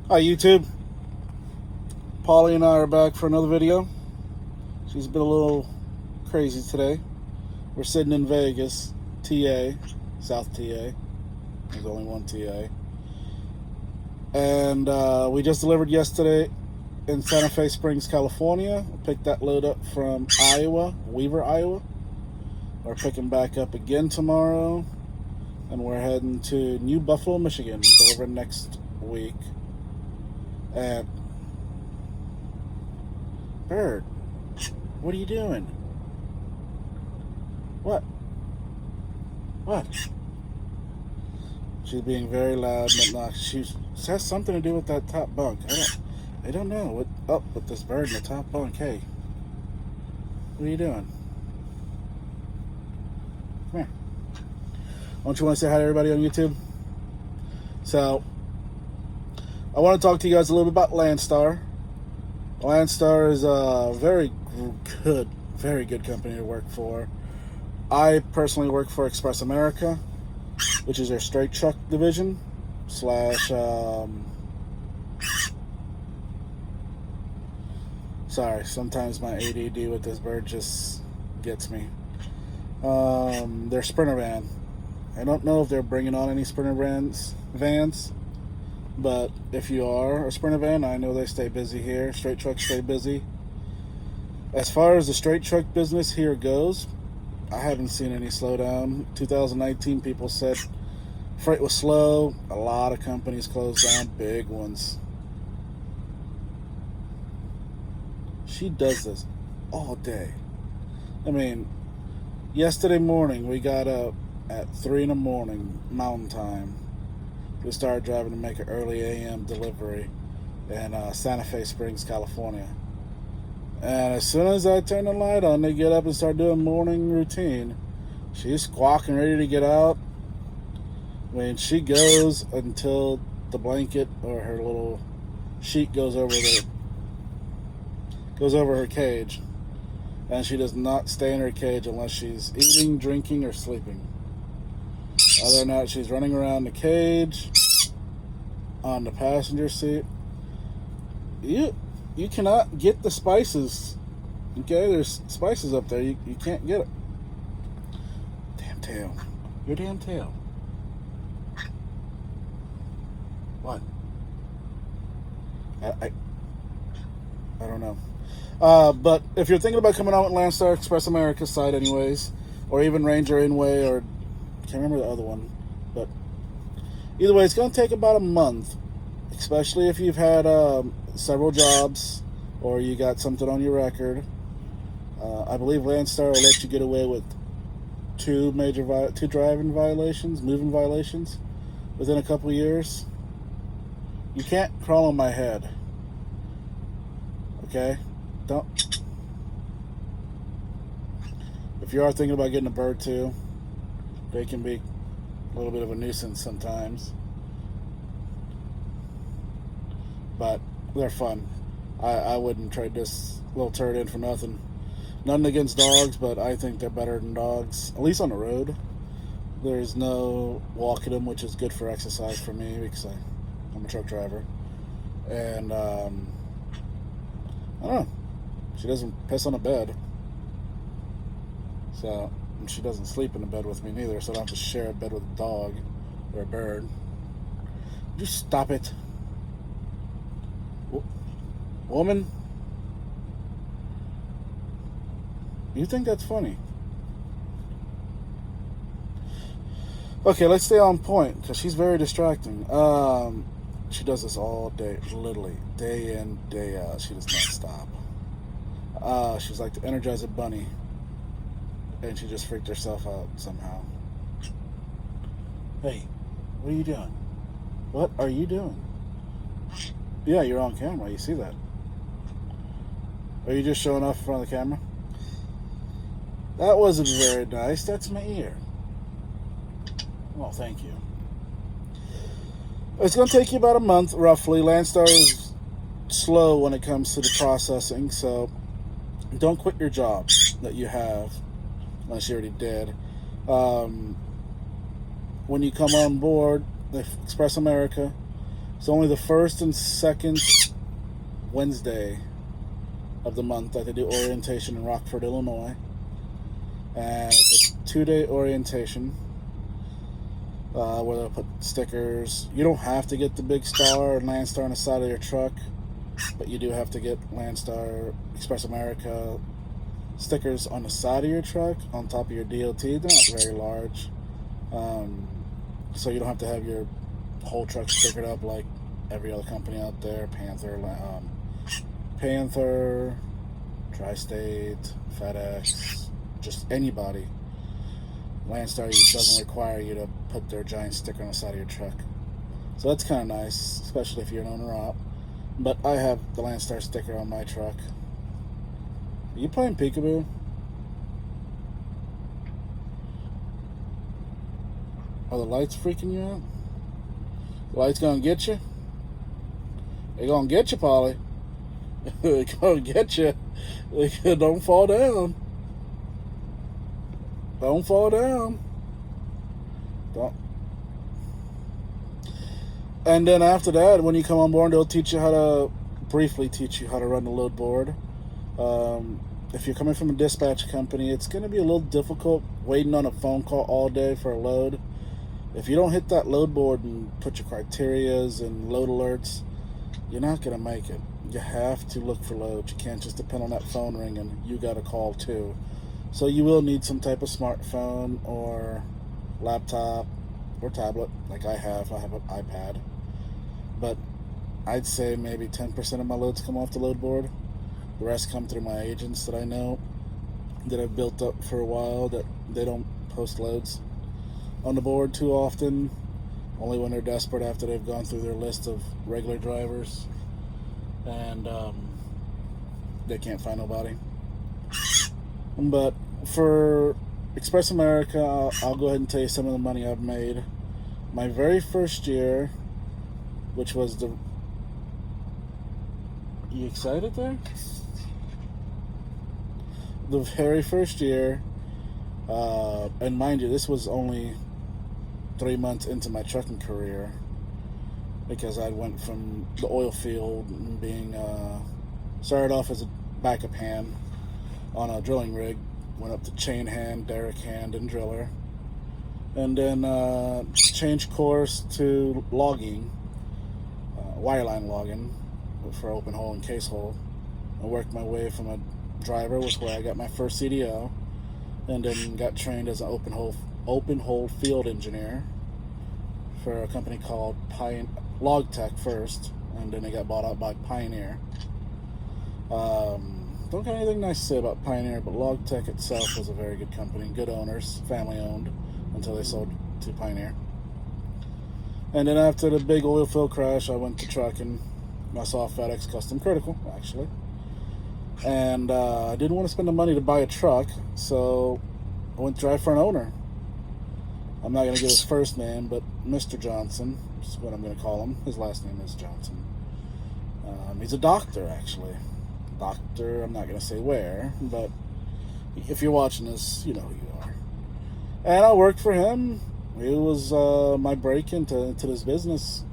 Hi YouTube, Polly and I are back for another video. She's been a little crazy today. We're sitting in Vegas, TA, South TA. There's only one TA. And we just delivered yesterday in Santa Fe Springs, California. We picked that load up from Iowa, Weaver, Iowa. We're picking back up again tomorrow. And we're heading to New Buffalo, Michigan, delivering next week. And Bird, what are you doing? What? She's being very loud and obnoxious. She has something to do with that top bunk. I don't know what's up with this bird in the top bunk. Hey, what are you doing? Come here. Don't you want to say hi to everybody on YouTube? So, I want to talk to you guys a little bit about Landstar. Landstar is a very good company to work for. I personally work for Express America, which is their straight truck division / sorry, sometimes my ADD with this bird just gets me. Their Sprinter van. I don't know if they're bringing on any Sprinter vans, but if you are a Sprinter van, I know they stay busy here. Straight trucks stay busy. As far as the straight truck business here goes, I haven't seen any slowdown. 2019, people said freight was slow. A lot of companies closed down, big ones. She does this all day. I mean, yesterday morning, we got up at 3 in the morning, Mountain Time. We started driving to make an early AM delivery in Santa Fe Springs, California. And as soon as I turn the light on, they get up and start doing morning routine. She's squawking, ready to get out. I mean, she goes until the blanket or her little sheet goes over her cage. And she does not stay in her cage unless she's eating, drinking, or sleeping. Other than that, she's running around the cage, on the passenger seat. You cannot get the spices. Okay, there's spices up there. You can't get it. Damn tail. Your damn tail. What? I don't know. But if you're thinking about coming out with Landstar Express America side anyways, or even Ranger Inway, or I can't remember the other one, but either way, it's going to take about a month, especially if you've had several jobs or you got something on your record. I believe Landstar will let you get away with two driving violations, moving violations, within a couple years. You can't crawl on my head. Okay? Don't. If you are thinking about getting a bird too, they can be a little bit of a nuisance sometimes, but they're fun. I wouldn't trade this little turd in for nothing. Nothing against dogs, but I think they're better than dogs, at least on the road. There's no walking them, which is good for exercise for me because I'm a truck driver. And I don't know, she doesn't piss on a bed, so, and she doesn't sleep in the bed with me neither, so I don't have to share a bed with a dog or a bird. Just stop it. Woman, you think that's funny? Okay, let's stay on point, because she's very distracting. She does this all day, literally, day in, day out. She does not stop. She's like the Energizer Bunny, and she just freaked herself out somehow. Hey, what are you doing? What are you doing? Yeah, you're on camera. You see that? Are you just showing off in front of the camera? That wasn't very nice. That's my ear. Well, thank you. It's going to take you about a month, roughly. Landstar is slow when it comes to the processing, so don't quit your job that you have, unless you already did. When you come on board, the Express America, It's only the first and second Wednesday of the month that they do orientation in Rockford, Illinois. And it's a 2-day orientation where they'll put stickers. You don't have to get the big star and Landstar on the side of your truck, but you do have to get Landstar Express America stickers on the side of your truck, on top of your DOT. They're not very large, so you don't have to have your whole truck stickered up like every other company out there. Panther, Tri-State, FedEx, just anybody. Landstar doesn't require you to put their giant sticker on the side of your truck. So that's kind of nice, especially if you're an owner-op. But I have the Landstar sticker on my truck. Are you playing peekaboo? Are the lights freaking you out? The lights gonna get you? They're gonna get you, Polly. They're gonna get you. Don't fall down. Don't fall down. Don't. And then after that, when you come on board, they'll briefly teach you how to run the load board. If you're coming from a dispatch company, it's going to be a little difficult waiting on a phone call all day for a load. If you don't hit that load board and put your criterias and load alerts, you're not going to make it. You have to look for loads. You can't just depend on that phone ringing. You got to call too. So you will need some type of smartphone or laptop or tablet like I have. I have an iPad. But I'd say maybe 10% of my loads come off the load board. The rest come through my agents that I know, that I've built up for a while, that they don't post loads on the board too often, only when they're desperate after they've gone through their list of regular drivers and they can't find nobody. But for Express America, I'll go ahead and tell you some of the money I've made. My very first year, which was the... You excited there? The very first year, and mind you, this was only 3 months into my trucking career, because I went from the oil field and being started off as a backup hand on a drilling rig, went up to chain hand, derrick hand, and driller, and then changed course to logging, wireline logging for open hole and case hole. I worked my way from a driver, was where I got my first CDO, and then got trained as an open hole field engineer for a company called LogTech first, and then they got bought out by Pioneer. Don't got anything nice to say about Pioneer, but LogTech itself was a very good company, good owners, family owned, until they sold to Pioneer. And then after the big oil field crash, I went to trucking. I saw FedEx Custom Critical, actually. And I didn't want to spend the money to buy a truck, so I went to drive for an owner. I'm not going to give his first name, but Mr. Johnson is what I'm going to call him. His last name is Johnson. He's a doctor, actually. Doctor, I'm not going to say where, but if you're watching this, you know who you are. And I worked for him. It was my break into this business.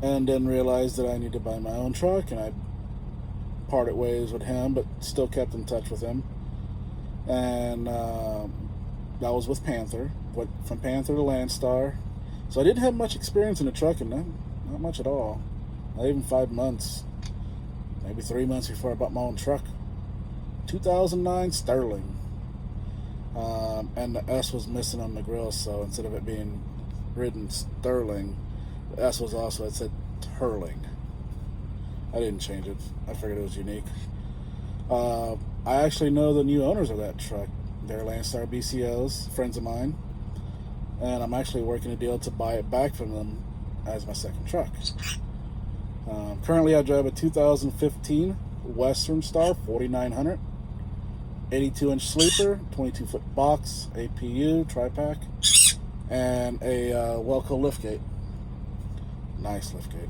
And then realized that I need to buy my own truck, and I parted ways with him, but still kept in touch with him. And that was with Panther. Went from Panther to Landstar. So I didn't have much experience in the trucking, not much at all. Not even 5 months. Maybe 3 months before I bought my own truck. 2009 Sterling. And the S was missing on the grill, so instead of it being written Sterling, the S was also, it said Turling. I didn't change it. I figured it was unique. I actually know the new owners of that truck. They're Landstar BCOs, friends of mine. And I'm actually working a deal to buy it back from them as my second truck. Currently, I drive a 2015 Western Star 4900. 82-inch sleeper, 22-foot box, APU, tri-pack, and a Welco liftgate. Nice liftgate.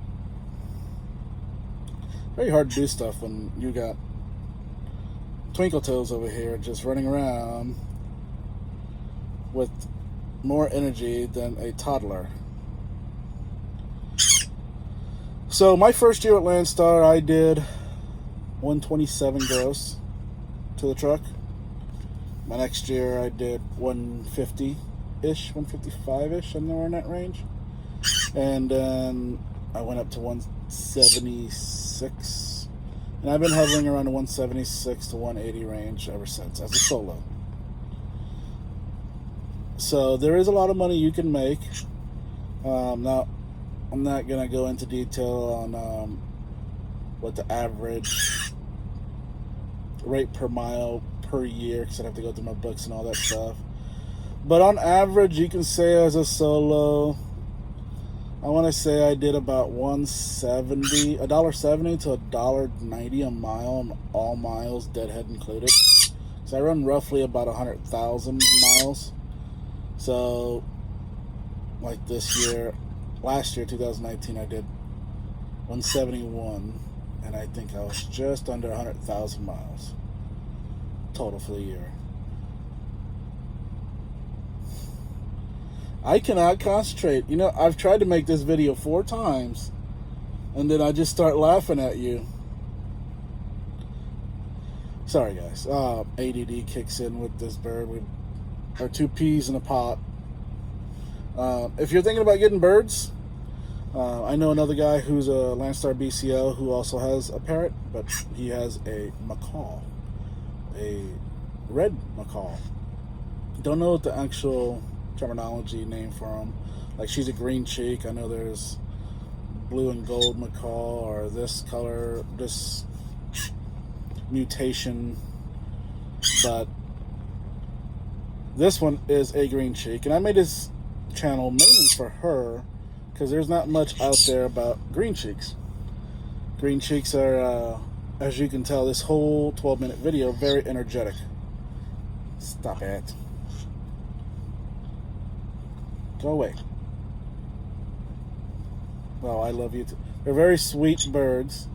Very hard to do stuff when you got Twinkle Toes over here just running around with more energy than a toddler. So my first year at Landstar, I did 127 gross to the truck. My next year, I did 150-ish, 155-ish, somewhere in that range. And then I went up to 176. And I've been hovering around the 176 to 180 range ever since as a solo. So there is a lot of money you can make. Now, I'm not going to go into detail on what the average rate per mile per year, because I'd have to go through my books and all that stuff. But on average, you can say as a solo, I want to say I did about $1.70 to $1.90 a mile on all miles, deadhead included. So I run roughly about 100,000 miles. So, like this year, last year, 2019, I did 171, and I think I was just under 100,000 miles total for the year. I cannot concentrate. You know, I've tried to make this video 4 times, and then I just start laughing at you. Sorry, guys. ADD kicks in with this bird. We are 2 peas in a pot. If you're thinking about getting birds, I know another guy who's a Landstar BCO who also has a parrot, but he has a macaw, a red macaw. Don't know what the actual terminology name for them. Like, she's a green cheek. I know there's blue and gold macaw, or this color, this mutation, but this one is a green cheek, and I made this channel mainly for her because there's not much out there about green cheeks. Green cheeks are, as you can tell, this whole 12-minute video, very energetic. Stop it. Go away. Well, I love you too. They're very sweet birds.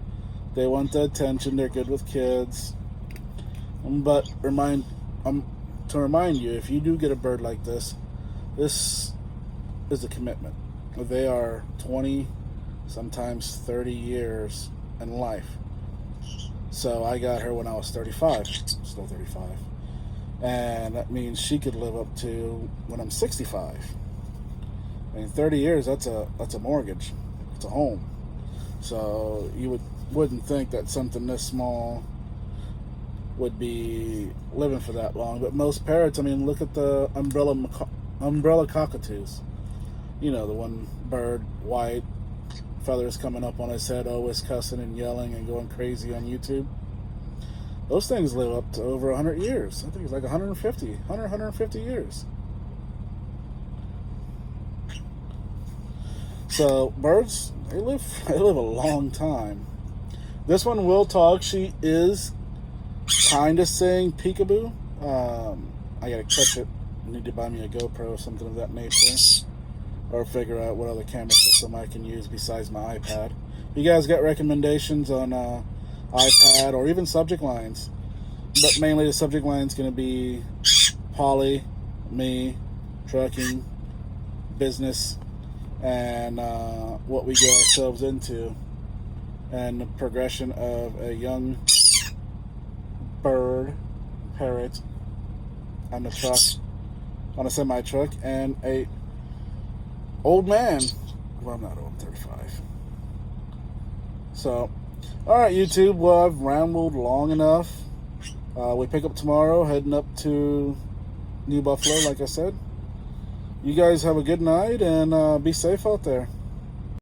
They want the attention. They're good with kids. But to remind you, if you do get a bird like this is a commitment. They are 20, sometimes 30 years in life. So I got her when I was 35, still 35. And that means she could live up to when I'm 65. I mean, 30 years, that's a mortgage. It's a home. So you wouldn't think that something this small would be living for that long. But most parrots, I mean, look at the umbrella cockatoos. You know, the one bird, white, feathers coming up on his head, always cussing and yelling and going crazy on YouTube. Those things live up to over 100 years. I think it's like 150 years. So birds, they live a long time. This one will talk. She is kind of saying peekaboo. I gotta catch it. I need to buy me a GoPro or something of that nature, or figure out what other camera system I can use besides my iPad. You guys got recommendations on iPad or even subject lines? But mainly the subject line is going to be Polly, me, trucking, business, and what we get ourselves into, and the progression of a young bird, parrot, on the truck, on a semi-truck, and a old man. Well, I'm not old, I'm 35. So, alright YouTube, well, I've rambled long enough. We pick up tomorrow, heading up to New Buffalo, like I said. You guys have a good night, and be safe out there.